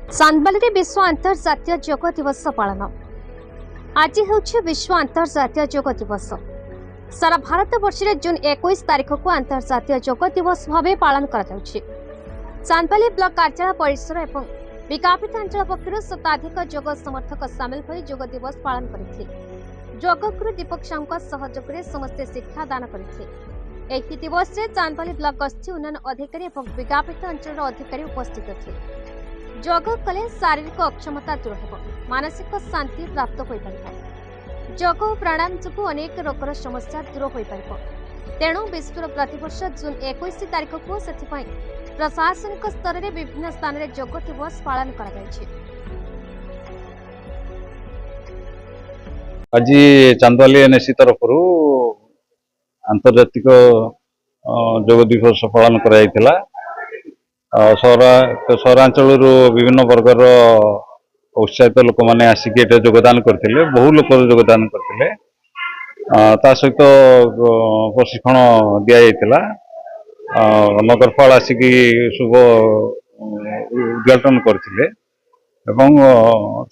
चांदबाली विश्व अंतर्जातीय योग दिवस पालन आज ହେଉଛି विश्व अंतर्जातीय योग दिवस। सारा भारत वर्ष में जून 21 तारीख को अंतर्जातीय योग दिवस भाव पालन करा चांदबाली ब्लॉक कार्यालय परिसर एवं विज्ञापित अंचल पक्षर शताधिक योग समर्थक सामिल हो योग दिवस पालन करते। योगगुरु दीपक साहू सहयोग में समस्ते शिक्षा दान करते। ଏହି ଦିବସରେ ଚାନ୍ଦବାଲି ବ୍ଲକ ଗୋଷ୍ଠୀ ଉନ୍ନୟନ ଅଧିକାରୀ ଏବଂ ବିଜ୍ଞାପିତ ଅଞ୍ଚଳର ଅଧିକାରୀ ଉପସ୍ଥିତ ଥିଲେ। ଯୋଗ କଲେ ଶାରୀରିକ ଅକ୍ଷମତା ଦୂର ହେବ, ମାନସିକ ଶାନ୍ତି ପ୍ରାପ୍ତ ହୋଇପାରିବ। ଯୋଗ ଓ ପ୍ରାଣାୟାମ ଯୋଗୁଁ ଅନେକ ରୋଗର ସମସ୍ୟା ଦୂର ହୋଇପାରିବ। ତେଣୁ ବିଶ୍ୱର ପ୍ରତିବର୍ଷ ଜୁନ୍ 21 ତାରିଖକୁ ସେଥିପାଇଁ ପ୍ରଶାସନିକ ସ୍ତରରେ ବିଭିନ୍ନ ସ୍ଥାନରେ ଯୋଗ ଦିବସ ପାଳନ କରାଯାଇଛି। ଆଜି ଚାନ୍ଦବାଲି ଏନ୍ଏସି ତରଫରୁ आंतर्जातिक योग दिवस पालन कराइथिला। सहरांचल विभिन्न वर्गर उत्साहित लोक मैंने आसिक योगदान करते, बहु लोक योगदान करते। सहित प्रशिक्षण दि जाइथिला। नगरपाल आसिक शुभ उद्घाटन करते एवं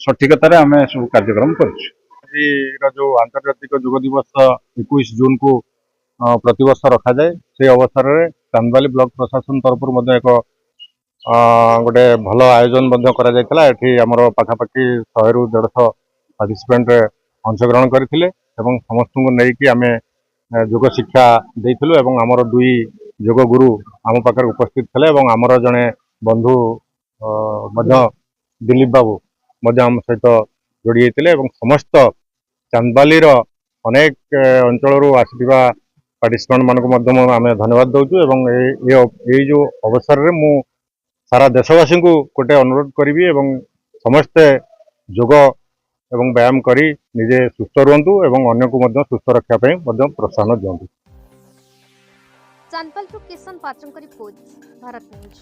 सठिकतार आम सब कार्यक्रम कर जो आंतर्जातिक योग दिवस 21 जून को प्रतिवर्ष रखा जाए से अवसर में चांदबाली ब्लॉक प्रशासन तरफ एक गोटे भल आयोजन आमर पाखापाखि 100 ରୁ 150 पार्टिसिपेंट अंशग्रहण करते समस्त को लेकिन आम योग शिक्षा देइथिलु एवं आमर 2 योग गुरु आम पाखे उपस्थित थे एवं आमर जड़े बंधु दिलीप बाबू आम सहित जोड़ी होते समस्त चांदबाली अनेक अंचल आसवा पार्टिसिपेंट मानक आम धन्यवाद दौचु। ये जो अवसर रे मु सारा देशवासी को गोटे अनुरोध करी समस्ते योग एवं व्यायाम करी निजे सुस्थ रुहतु एवं अन्य को सुस्थ रखा प्रोत्साहन दिंतु। चांदबाली किशन पात्र रिपोर्ट भारत न्यूज।